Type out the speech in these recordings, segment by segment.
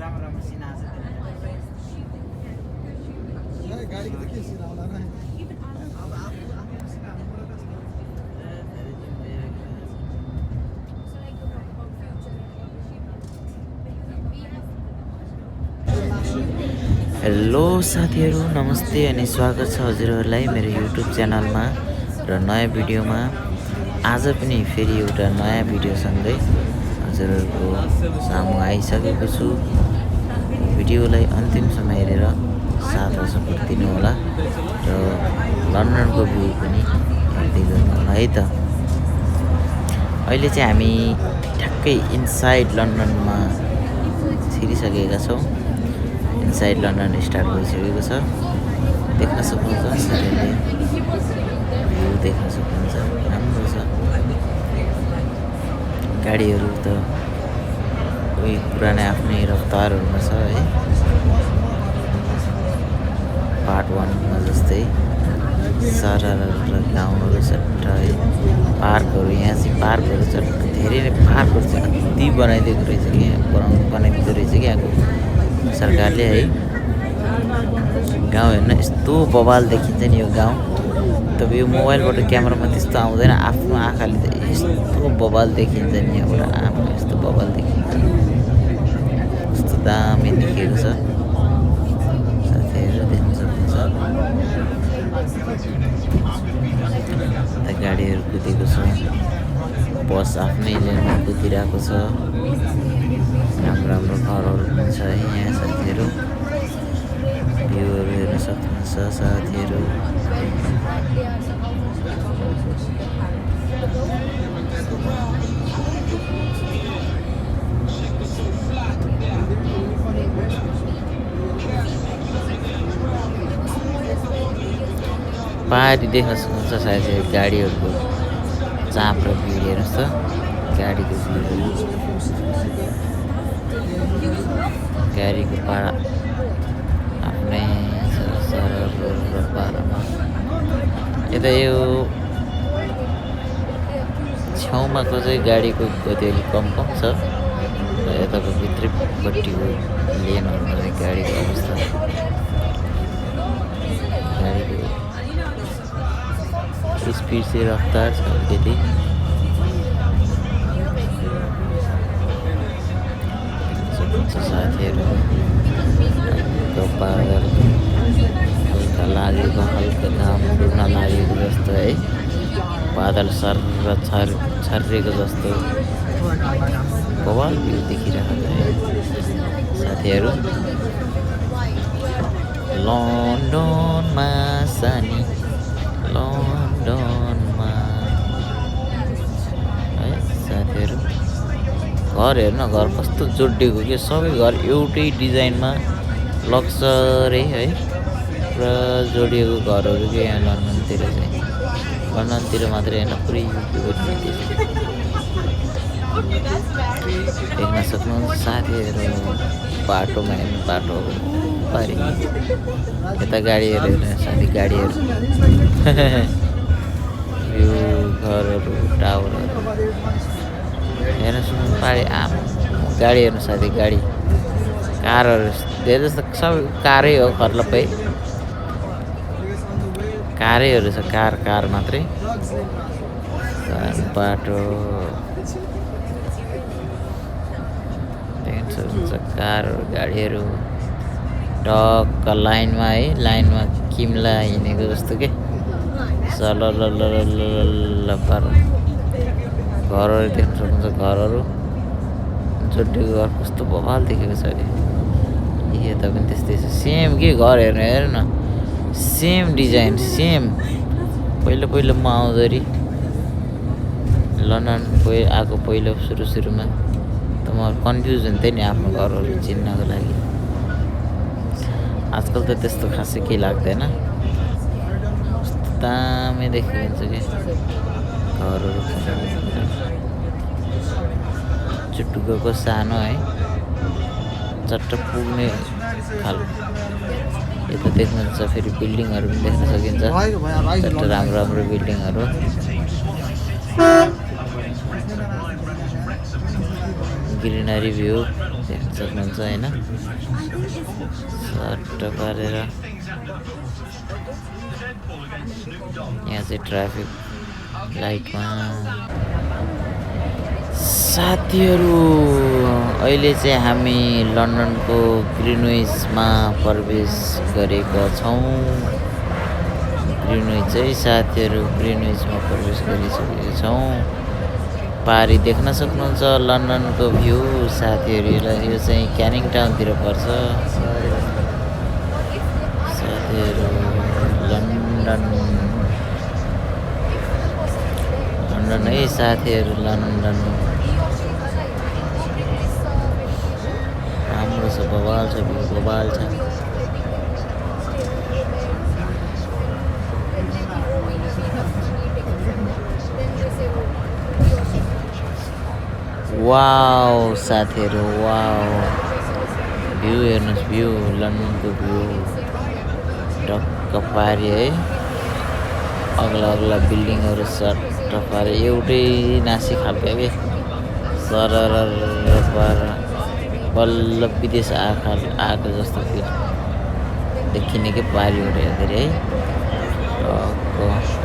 Hello साथीहरू नमस्ते अनि स्वागत छ हजुरहरूलाई मेरो युट्युब च्यानलमा र नयाँ भिडियोमा। आज पनि फेरि एउटा नयाँ भिडियोसँगै हजुरहरूको सामु आइसकेको छु। भिडियोलाई अन्तिमसम्म हेरेर साथ सपोर्ट दिनु होला र लन्डनको भ्यू पनि हेर्दै गर्नु होला है त। अहिले चाहिँ हामी ठ्याक्कै इनसाइड लन्डनमा छिरिसकेका छौँ। इनसाइड लन्डन स्टार्ट भइसकेको छ। देख्न सक्नुहुन्छ सबैले भ्यू देख्न सक्नुहुन्छ, राम्रो छ। गाडीहरू त उही पुरानै आफ्नै रफ्तारहरूमा छ है। पार्ट 1मा जस्तै सारा गाउँहरू छ है। पार्कहरू यहाँ चाहिँ पार्कहरू छ, धेरै नै पार्कहरू चाहिँ अति बनाइदिएको रहेछ कि यहाँ बनाइदिँदो रहेछ कि यहाँको सरकारले है। गाउँ हेर्न यस्तो बवाल देखिन्छ नि यो गाउँ। तपाईँ यो मोबाइलबाट क्यामेरामा त्यस्तो आउँदैन, आफ्नो आँखाले त यस्तो बवाल देखिन्छ नि यहाँबाट। आमा यस्तो बवाल देखिन्छ, यस्तो दामी देखिएको छ। साथीहरू देख्न सक्नुहुन्छ गाडीहरू कुदेको छ, बस आफ्नै लेनमा कुदिरहेको छ। राम्रो राम्रो घरहरू पनि छ है यहाँ साथीहरू। भ्यूहरू हेर्न सक्नुहुन्छ साथीहरू। पहाडी देख्न सक्नुहुन्छ साथीहरू। गाडीहरूको चाप र भिड हेर्नुहोस् त, गाडीको भिडहरू, गाडीको पाडा आफ्नै सरल पारामा। यता यो छेउमाको चाहिँ गाडीको गति अलिक कम छ र यताको भित्रैपट्टिको लेनहरूमा चाहिँ गाडीको अवस्था, गाडीको स्पिड चाहिँ रफ्तार छ अलिकति। साथीहरू बादल हल्का लागेको, हल्का घाम डुब्न लागेको जस्तो है। बादल छर्रेको जस्तो बवाल भ्यू देखिरहेको छ है साथीहरू। लन्डनमा सानी लन्डनमा है साथीहरू। घर हेर्न, घर कस्तो जोडिएको कि सबै घर एउटै डिजाइनमा लक्सरै है, पुरा जोडिएको घरहरू के यहाँ लन्डनतिर चाहिँ। लन्डनतिर मात्रै होइन, पुरै देख्न सक्नुहुन्छ साथीहरू। बाटोमा हेर्नु, बाटो पारि यता गाडीहरू हेर्नु साथी, गाडीहरू यो घरहरू, टावरहरू हेर्न सक्नु पारि। गाडी हेर्नु साथी, गाडी कारहरू धेरै जस्तो सबै कारै हो, खर्लप्पै कारैहरू छ। कार मात्रै बाटो देख्न सक्नुहुन्छ। कारहरू, गाडीहरू टक्क लाइनमा है, लाइनमा किम्ला हिँडेको जस्तो के सलल पार। घरहरू देख्न सक्नुहुन्छ, घरहरू जोडिएको घर कस्तो बवाल देखेको छ अरे। यता पनि त्यस्तै छ, सेम के घर हेर्नु न, सेम डिजाइन सेम। पहिलो म आउँदाखेरि लन्डन आएको पहिलो सुरुमा त म कन्फ्युज हुन्थेँ नि आफ्नो घरहरू चिन्नको लागि। आजकल त त्यस्तो खासै केही लाग्दैन, कस्तो दामी देखिन्छ कि घरहरू। चुटुक्कको सानो है, चट्ट पुग्ने खालको। यता देख्नुहुन्छ फेरि बिल्डिङहरू पनि देख्न सकिन्छ, चट्ट राम्रो बिल्डिङहरू। ग्रिनरी भ्यू देख्न सक्नुहुन्छ हैन सट्ट पारेर यहाँ चाहिँ ट्राफिक लाइटमा साथीहरु अहिले चाहिँ हामी लन्डनको ग्रिनविचमा प्रवेश गरेका छौं ग्रिनविच चाहिँ साथीहरु ग्रिनविचमा प्रवेश गरिसकेका छौं पारी देख्न सक्नुहुन्छ लन्डनको भ्यू साथीहरु यो चाहिँ क्यानिङ टाउनतिर पर्छ साथीहरु लन्डन है साथीहरु लन्डन राम्रो छ बवाल छ भ्यू बवाल छ वाउ साथीहरु वाउ भ्यू हेर्नुस् भ्यू लन्डनको भ्यू टक्क पारी है अग्ला अग्ला बिल्डिङहरु सट्ट पारी एउटै नासी खालको के सरर पार बल्ल विदेश आएको जस्तो फिल देखिने के पारी हो हेर्दै है टक्क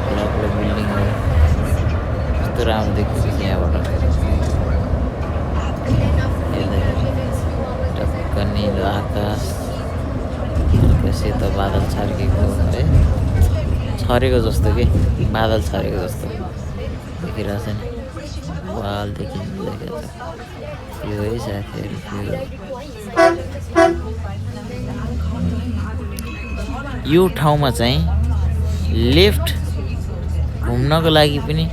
अग्ला अग्ला बिल्डिङहरु कस्तो राम्रो देखिन्छ यहाँबाट टक्क नीलो आकाश सेतो बादल छर्केको है छरेको जस्तो के बादल छरेको जस्तो देखिरहेछ नि वाल देखिन्छ यो है साथीहरु यो ठाउँमा चाहिँ लेफ्ट घुम्नको लागि पनि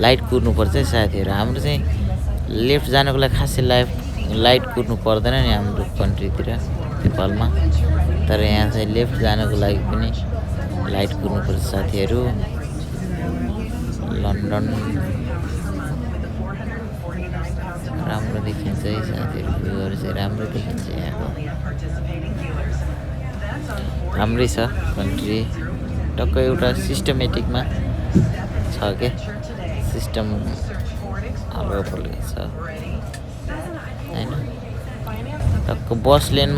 लाइट कुर्नु पर्छ साथीहरु हाम्रो चाहिँ लेफ्ट जानको लागि खासै लाइट कुर्नु पर्दैन नि हाम्रो कन्ट्रीतिर नेपालमा तर यहाँ चाहिँ लेफ्ट जानको लागि पनि लाइट कुर्नु पर्छ साथीहरु लन्डन राम्रो देखिन्छ है साथीहरु भ्यूहरु चाहिँ राम्रो देखिन्छ यहाँको राम्रै छ कन्ट्री टक्क एउटा सिस्टमेटिकमा छ के सिस्टम हल्का छ हैन टक्क बस लेन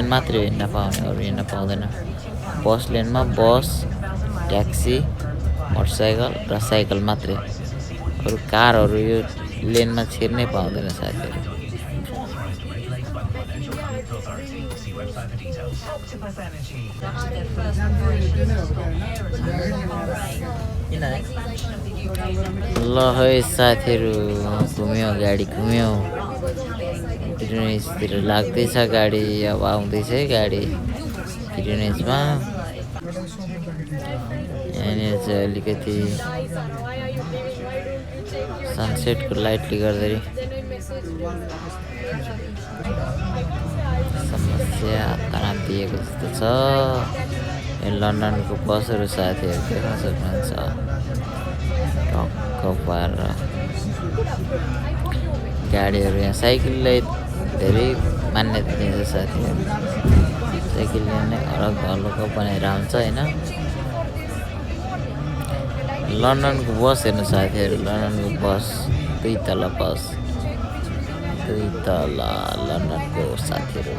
मात्रै हिँड्न पाउने अरु हिँड्न पाउँदैन बस लेनमा बस ट्याक्सी मोटरसाइकल र साइकल मात्रै अरु कारहरु यो लेनमा छिर्नै पाउँदैन साथीहरु ल है साथीहरु घुम्यो गाडी घुम्यो ग्रिनविचतिर लाग्दैछ गाडी अब आउँदैछ है गाडी ग्रिनविचमा यहाँनिर चाहिँ अलिकति सनसेटको लाइटले गर्दाखेरि समस्या तनाव दिएको जस्तो छ यो लन्डनको बसहरु साथीहरु देख्न सक्नुहुन्छ टक्क पारेर गाडीहरु यहाँ साइकललाई धेरै मान्यता दिन्छ साथीहरु साइकलले नै हल्का बनाएर आउँछ हैन लन्डनको बस हेर्नु साथीहरु लन्डनको बस दुई तला लन्डनको साथीहरु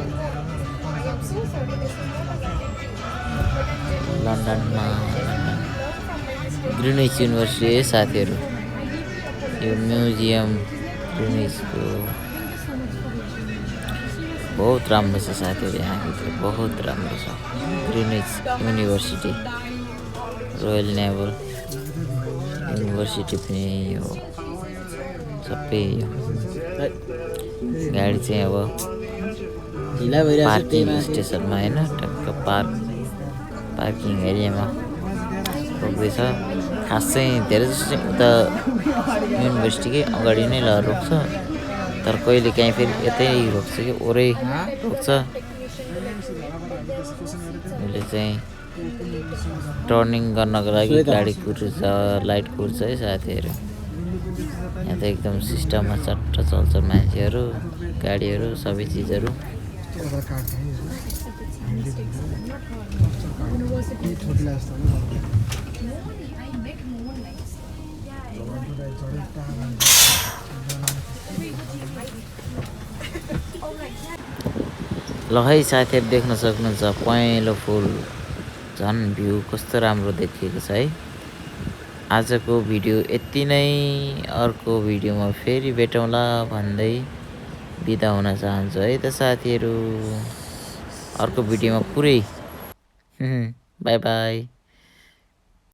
लन्डनमा ग्रिनविच युनिभर्सिटी है साथीहरु यो म्युजियम ग्रिनविचको बहुत राम्रो छ साथीहरु यहाँभित्र बहुत राम्रो छ Greenwich university royal naval university पनि यो सबै गाडी चाहिँ अब ढिला भइरहेको छ स्टेसनमा हैन टक्क पार्किङ एरियामा रोक्दैछ खास चाहिँ धेरै जस्तो चाहिँ उता युनिभर्सिटीकै अगाडि नै रोक्छ तर कहिले काहीँ फेरि यतै रोक्छ कि ओरै रोक्छ उसले चाहिँ टर्निङ गर्नको लागि गाडी कुर्छ लाइट कुर्छ है साथीहरु यहाँ त एकदम सिस्टममा चट्ट चल्छ मान्छेहरु गाडीहरु सबै चीजहरु ल है साथीहरू देख्न सक्नुहुन्छ पहेँलो फुल झन् भ्यू कस्तो राम्रो देखिएको छ है। आजको भिडियो यति नै, अर्को भिडियोमा फेरि भेटौँला भन्दै बिदा हुन चाहन्छु है त साथीहरू। अर्को भिडियोमा पुरै बाई बाई।